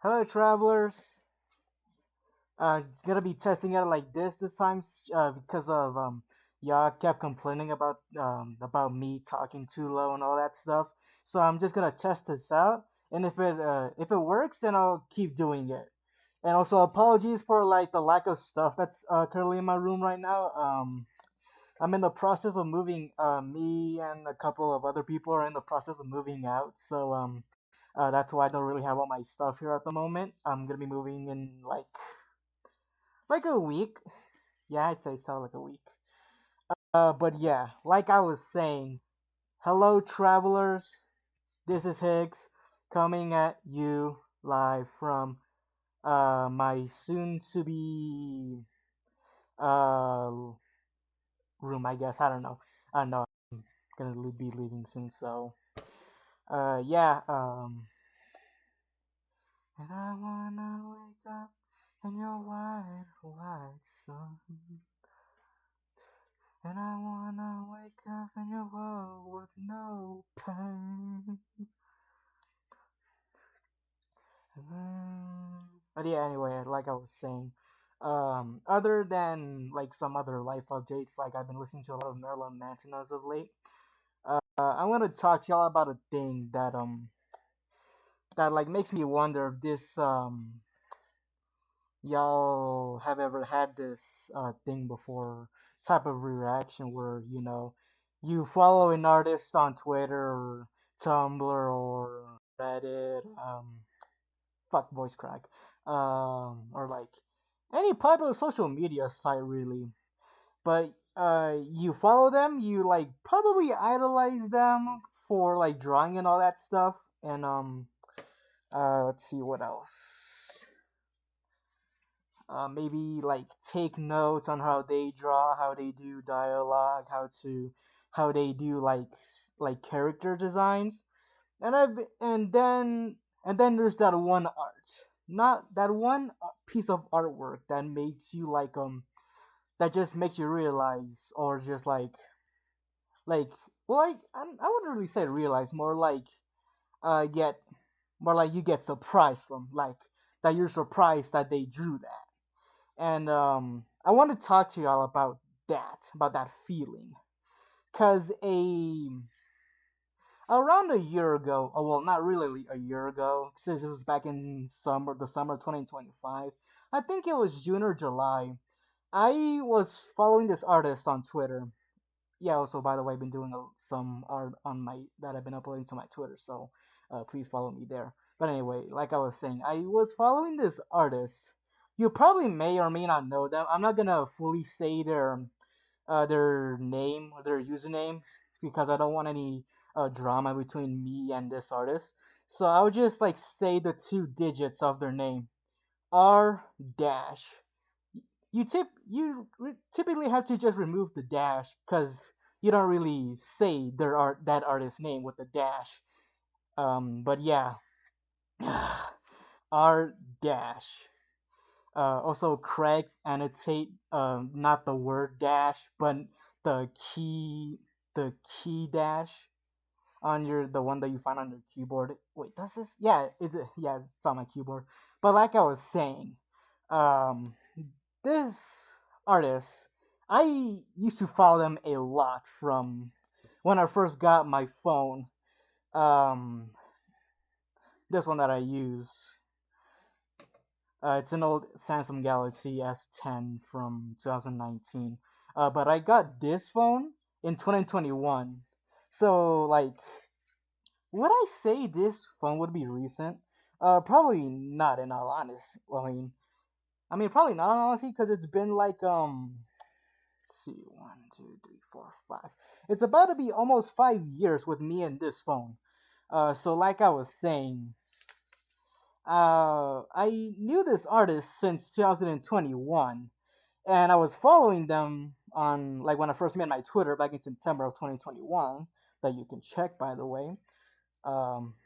Hello, travelers. Gonna be testing out like this time because of y'all kept complaining about me talking too low and all that stuff. So I'm just gonna test this out, and if it works, then I'll keep doing it. And also apologies for like the lack of stuff that's currently in my room right now. I'm in the process of moving. Me and a couple of other people are in the process of moving out. So that's why I don't really have all my stuff here at the moment. I'm gonna be moving in like a week. Yeah, I'd say so, like a week. But yeah, like I was saying, hello travelers. This is Higz coming at you live from my soon to be uh room. I guess I don't know. I don't know. I'm gonna be leaving soon, so yeah. And I wanna wake up in your white, white sun. And I wanna wake up in your world with no pain. But yeah, anyway, like I was saying, other than like some other life updates, like I've been listening to a lot of Marilyn Manson as of late. I'm gonna talk to y'all about a thing that like makes me wonder if this y'all have ever had this thing before, type of reaction where you follow an artist on Twitter or Tumblr or Reddit, fuck voice crack, or like any popular social media site really, but you follow them, you like probably idolize them for like drawing and all that stuff, and let's see what else. Maybe like take notes on how they draw, how they do dialogue, how they do like character designs. And then there's that one art, not that one piece of artwork that makes you that just makes you realize, or just like well, I wouldn't really say realize, more like get more like you get surprised from, like that you're surprised that they drew that. And I want to talk to y'all about that feeling, cause a around a year ago, oh well, not really a year ago, since it was back in the summer 2025. I think it was June or July. I was following this artist on Twitter. Yeah, also by the way, I've been doing some art on my that I've been uploading to my Twitter, so please follow me there. But anyway, like I was saying, I was following this artist. You probably may or may not know them. I'm not gonna fully say their name or their usernames because I don't want any drama between me and this artist. So I would just like say the two digits of their name, R dash. Typically have to just remove the dash because you don't really say that artist's name with the dash. But yeah, R dash. Also correct, annotate not the word dash but the the key dash on the one that you find on your keyboard. Wait, does this? Yeah, it's on my keyboard. But like I was saying, um, this artist, I used to follow them a lot from when I first got my phone. Um, this one that I use. It's an old Samsung Galaxy S10 from 2019. But I got this phone in 2021. So, like, would I say this phone would be recent? Probably not. In all honesty, I mean, probably not in all honesty, because it's been like let's see, 1, 2, 3, 4, 5. It's about to be almost 5 years with me and this phone. So like I was saying, I knew this artist since 2021, and I was following them on like when I first made my Twitter back in September of 2021, that you can check by the way,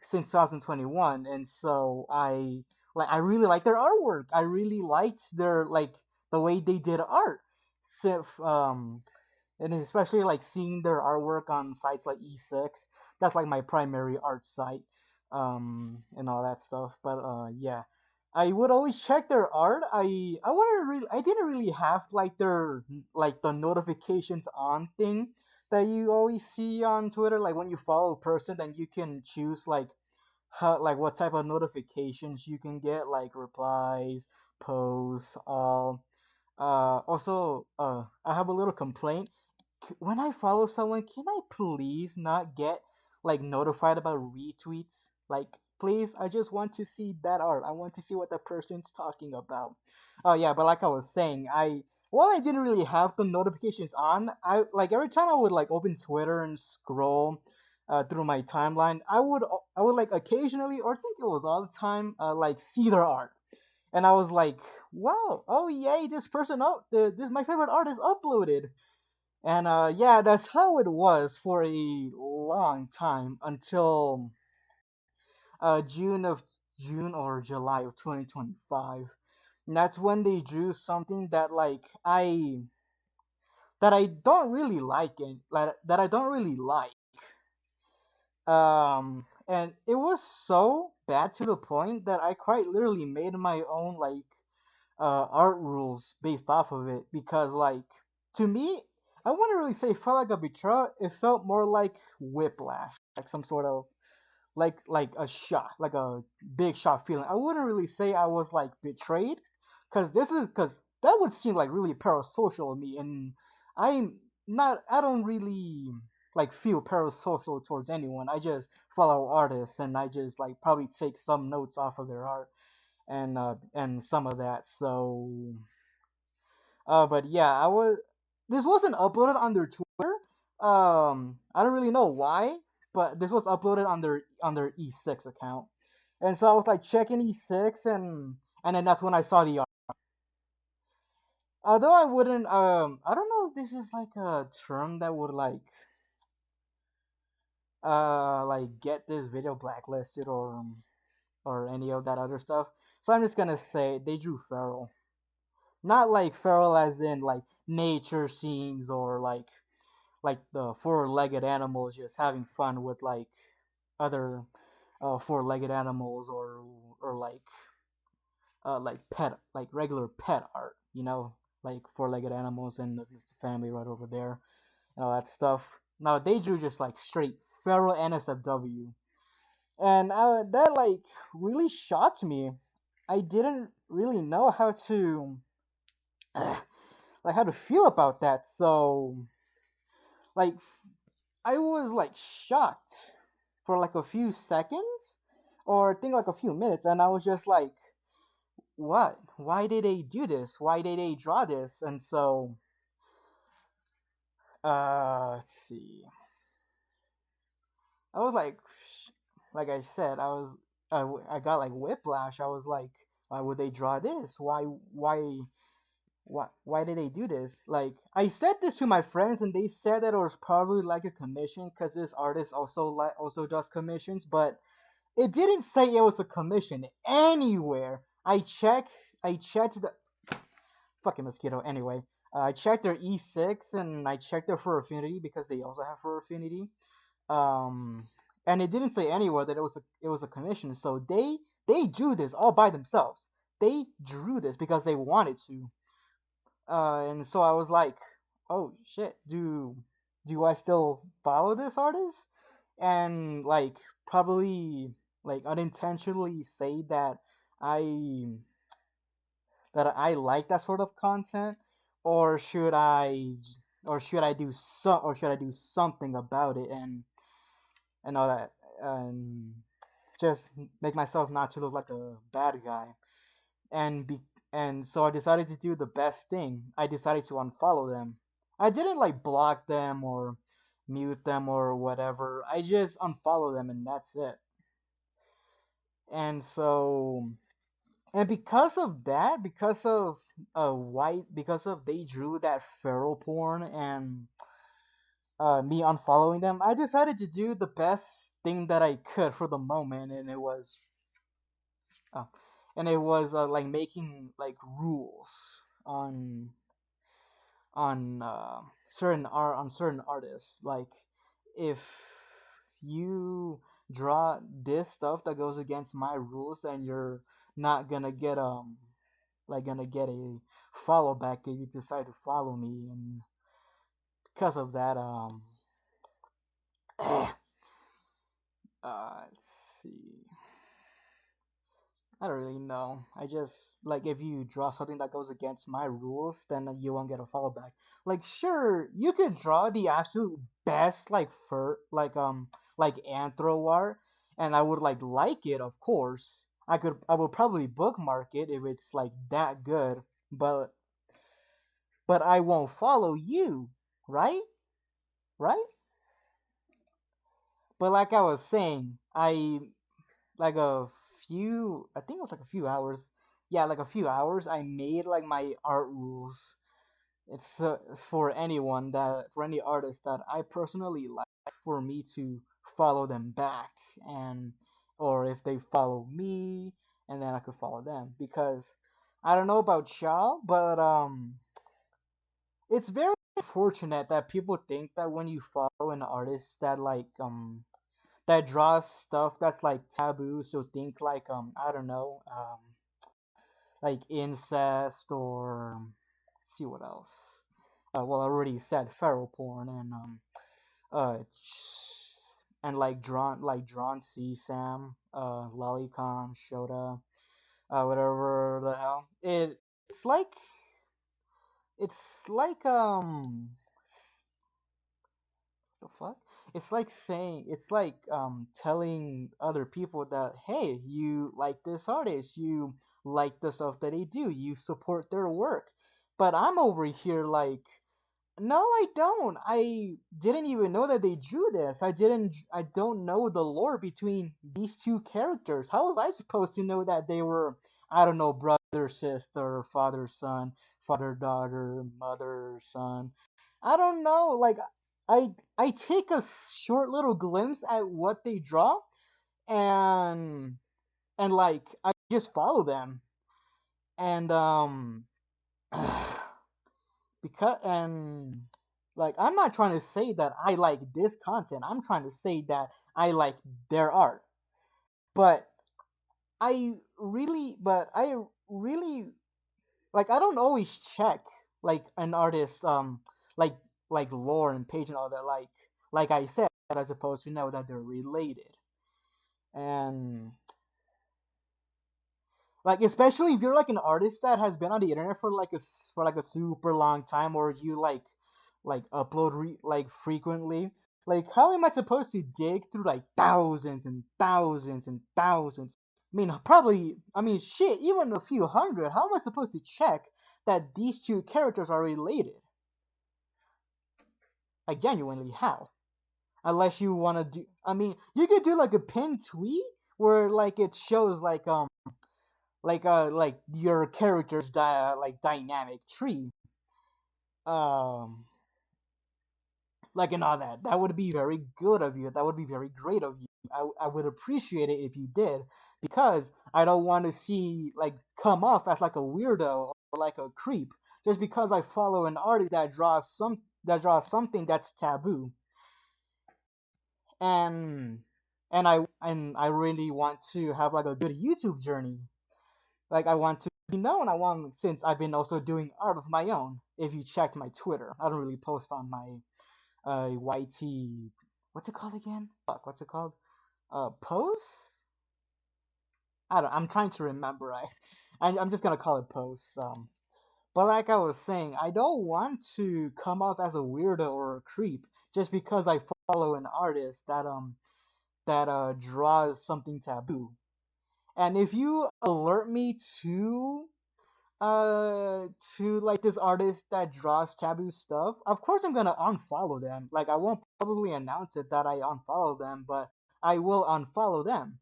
since 2021, and so I really liked their artwork. I really liked their like the way they did art. So, and especially like seeing their artwork on sites like E6. That's like my primary art site, and all that stuff. But yeah, I would always check their art. I didn't really have like their like the notifications on thing that you always see on Twitter. Like when you follow a person, then you can choose like how like what type of notifications you can get, like replies, posts, all. Also, I have a little complaint. When I follow someone, can I please not get like notified about retweets? Like, please, I just want to see that art. I want to see what the person's talking about. Oh yeah, but like I was saying, while I didn't really have the notifications on, I like every time I would like open Twitter and scroll through my timeline, I would like occasionally, or I think it was all the time, like see their art, and I was like, wow, oh yay, this person, oh, this my favorite art is uploaded. And yeah, that's how it was for a long time until June of June or July of 2025. And that's when they drew something that I don't really like, and that I don't really like. And it was so bad to the point that I quite literally made my own like art rules based off of it, because like to me, I wouldn't really say it felt like a betrayal. It felt more like whiplash, like some sort of like a shot, like a big shot feeling. I wouldn't really say I was like betrayed, because that would seem like really parasocial of me, and I'm not. I don't really like feel parasocial towards anyone. I just follow artists, and I just like probably take some notes off of their art, and some of that. So but yeah, I was. This wasn't uploaded on their Twitter. I don't really know why, but this was uploaded on their E6 account, and so I was like checking E6, and then that's when I saw the art. Although I wouldn't, I don't know if this is like a term that would like get this video blacklisted or any of that other stuff. So I'm just gonna say they drew feral. Not like feral as in like nature scenes, or like the four-legged animals just having fun with like other four-legged animals, or like pet, like regular pet art, like four-legged animals and the family right over there and all that stuff. Now they drew just like straight feral NSFW, and that like really shocked me. I didn't really know how to like how to feel about that. So like I was like shocked for like a few seconds, or I think like a few minutes, and I was just like, what? Why did they do this? Why did they draw this? And so let's see. I was like I said, I got like whiplash. I was like, why would they draw this? Why did they do this? Like I said this to my friends, and they said that it was probably like a commission, because this artist also does commissions, but it didn't say it was a commission anywhere. I checked the fucking mosquito. Anyway, I checked their E6, and I checked their Fur Affinity, because they also have Fur Affinity. Um, and it didn't say anywhere that it was a commission. So they drew this all by themselves. They drew this because they wanted to. And so I was like, oh shit, do I still follow this artist? And like probably like unintentionally say I I like that sort of content, or should I do something about it, and all that, and just make myself not to look like a bad guy, and be and so I decided to do the best thing. I decided to unfollow them. I didn't like block them or mute them or whatever. I just unfollow them, and that's it. And so, and because of that, because of because of they drew that feral porn and me unfollowing them, I decided to do the best thing that I could for the moment, uh, and it was like making like rules on on certain artists. Like if you draw this stuff that goes against my rules, then you're not gonna get gonna get a follow back if you decide to follow me. And because of that, let's see. I don't really know. I just like if you draw something that goes against my rules, then you won't get a follow back. Like sure, you could draw the absolute best like anthro art, and I would like it, of course. I would probably bookmark it if it's like that good, but I won't follow you, right? Right? But like I was saying, like a I think it was like a few hours. Yeah, like a few hours. I made like my art rules. It's for anyone for any artist that I personally like, for me to follow them back, and or if they follow me, and then I could follow them. Because I don't know about y'all, but it's very unfortunate that people think that when you follow an artist that that draws stuff that's like taboo, so think like I don't know, like incest, or let's see what else. Well, I already said feral porn, and uh and like drawn CSAM, lolicon, shota, whatever the hell. It's like it's like the fuck? It's like telling other people that hey, you like this artist, you like the stuff that they do, you support their work. But I'm over here like, no, I don't. I didn't even know that they drew this. I don't know the lore between these two characters. How was I supposed to know that they were, I don't know, brother, sister, father, son, father, daughter, mother, son? I don't know. Like I take a short little glimpse at what they draw, and like I just follow them. And because and like I'm not trying to say that I like this content. I'm trying to say that I like their art. But I really like I don't always check like an artist like lore and page and all that, like I said, as opposed to know that they're related. And like especially if you're like an artist that has been on the internet for for like a super long time, or you like upload like frequently, like how am I supposed to dig through like thousands and thousands and thousands? I mean, probably, I mean, shit, even a few hundred. How am I supposed to check that these two characters are related? Like genuinely, how? Unless you want to do, I mean, you could do like a pinned tweet where like it shows like your character's dynamic tree, um like and all that. That would be very good of you. That would be very great of you. I would appreciate it if you did, because I don't want to see like come off as like a weirdo or like a creep just because I follow an artist that draws something that's taboo. And I really want to have like a good YouTube journey. Like I want to be known. I want, since I've been also doing art of my own. If you checked my Twitter, I don't really post on my YT. What's it called again? Fuck, what's it called? Posts. I don't. I'm trying to remember. I'm just gonna call it posts. But like I was saying, I don't want to come off as a weirdo or a creep just because I follow an artist that draws something taboo. And if you alert me uh to like this artist that draws taboo stuff, of course I'm gonna unfollow them. Like I won't probably announce it that I unfollow them, but I will unfollow them.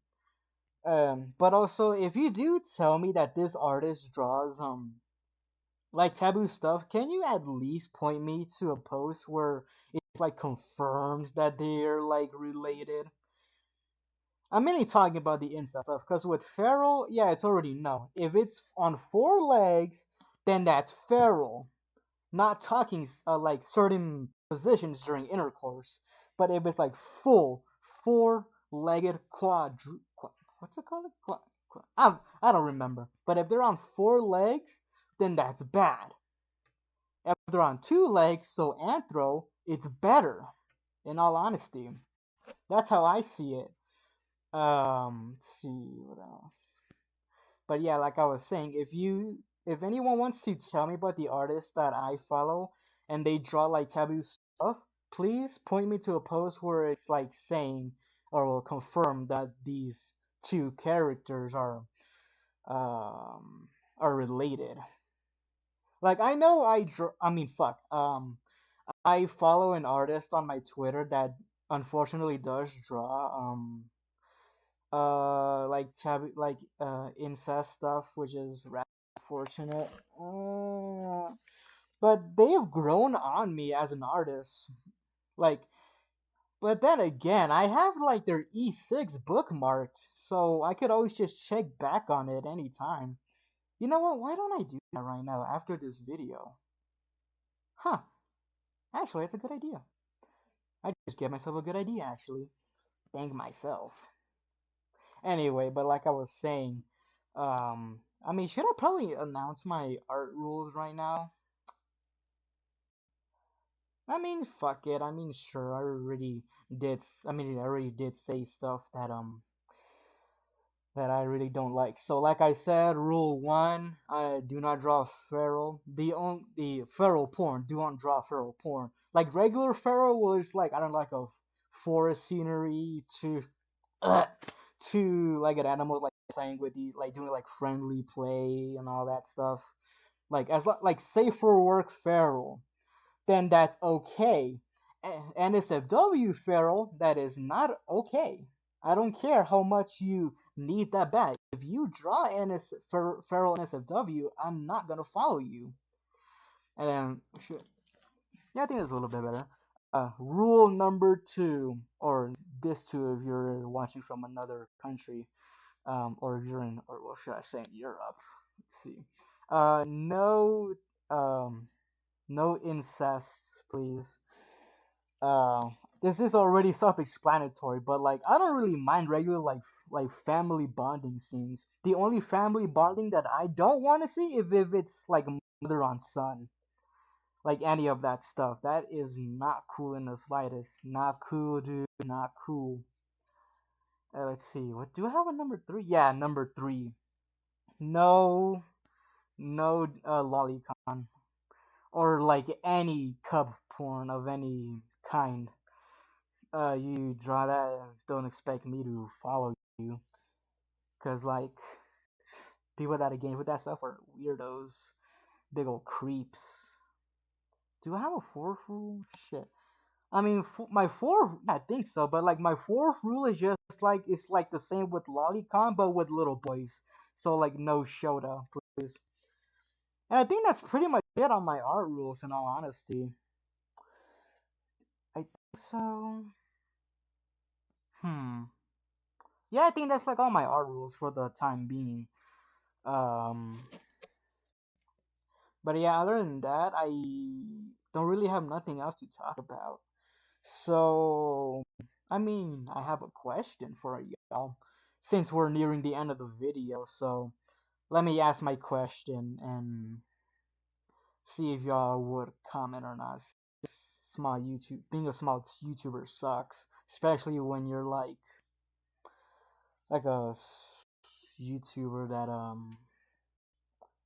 But also, if you do tell me that this artist draws like taboo stuff, can you at least point me to a post where it's like confirmed that they're like related? I'm mainly talking about the incest stuff because with feral, yeah, it's already no. If it's on four legs, then that's feral. Not talking like certain positions during intercourse, but if it's like full four-legged what's it called? I don't remember. But if they're on four legs, then that's bad. If they're on two legs, so anthro, it's better. In all honesty, that's how I see it. Let's see what else. But yeah, like I was saying, if anyone wants to tell me about the artists that I follow and they draw like taboo stuff, please point me to a post where it's like saying or will confirm that these two characters um are related. Like I know I mean fuck. I follow an artist on my Twitter that unfortunately does draw like incest stuff, which is rather unfortunate. But they've grown on me as an artist. Like, but then again, I have like their E6 bookmarked, so I could always just check back on it anytime. You know what? Why don't I do that right now after this video? Huh? Actually, it's a good idea. I just gave myself a good idea. Actually, thank myself. Anyway, but like I was saying, I mean, should I probably announce my art rules right now? I mean, fuck it. I mean, sure. I already did say stuff that I really don't like. So, like I said, rule one: I do not draw feral. The feral porn. Do not draw feral porn. Like regular feral was like I don't like a forest scenery uh, to like an animal like playing with you, like doing like friendly play and all that stuff. Like like safe for work feral, then that's okay. NSFW feral, that is not okay. I don't care how much you need that bag. If you draw feral NSFW, I'm not gonna follow you. And then, yeah, I think that's a little bit better. Rule number two, or this two if you're watching from another country, or if you're in, or what should I say, in Europe. Let's see. No, no incest, please. Uh, this is already self-explanatory, but like I don't really mind regular like family bonding scenes. The only family bonding that I don't want to see if it's like mother on son, like any of that stuff. That is not cool in the slightest. Not cool, dude. Not cool. Let's see. What do I have a number three? Yeah, number three. No, no lolicon or like any cub porn of any kind. You draw that and don't expect me to follow you, cause like people that engage with that stuff are weirdos, big old creeps. Do I have a fourth rule? Shit. I mean, my fourth, I think so, but like my fourth rule is just like it's like the same with lolicon, but with little boys. So like no Shota, please. And I think that's pretty much it on my art rules. In all honesty, I think so. Hmm. Yeah, I think that's like all my art rules for the time being. Um, but yeah, other than that, I don't really have nothing else to talk about. So, I mean, I have a question for y'all since we're nearing the end of the video. So, let me ask my question and see if y'all would comment or not. Small YouTube, being a small YouTuber sucks, especially when you're like YouTuber that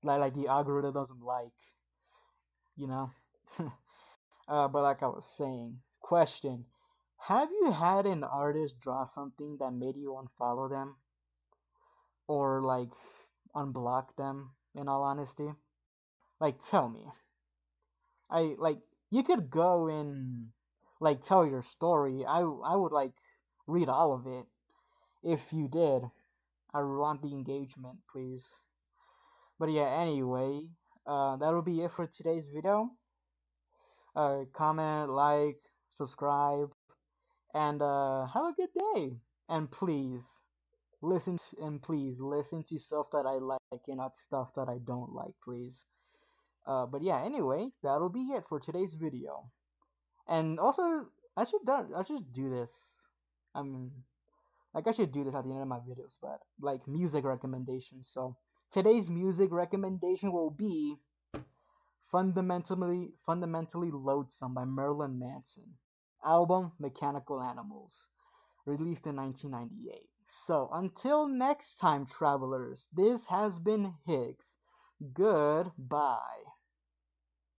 like the algorithm doesn't like, you know. But like I was saying, question: have you had an artist draw something that made you unfollow them or like unblock them? In all honesty, like tell me. I like you could go and like tell your story. I would like read all of it if you did. I want the engagement, please. But yeah, anyway, that'll be it for today's video. Comment, like, subscribe, and have a good day. And please listen to stuff that I like and not stuff that I don't like, please. But yeah, anyway, that'll be it for today's video. And also, I should do this. I mean, like I should do this at the end of my videos, but like music recommendations. So today's music recommendation will be Fundamentally Loathsome by Marilyn Manson. Album Mechanical Animals, released in 1998. So until next time, travelers, this has been Higz. Goodbye.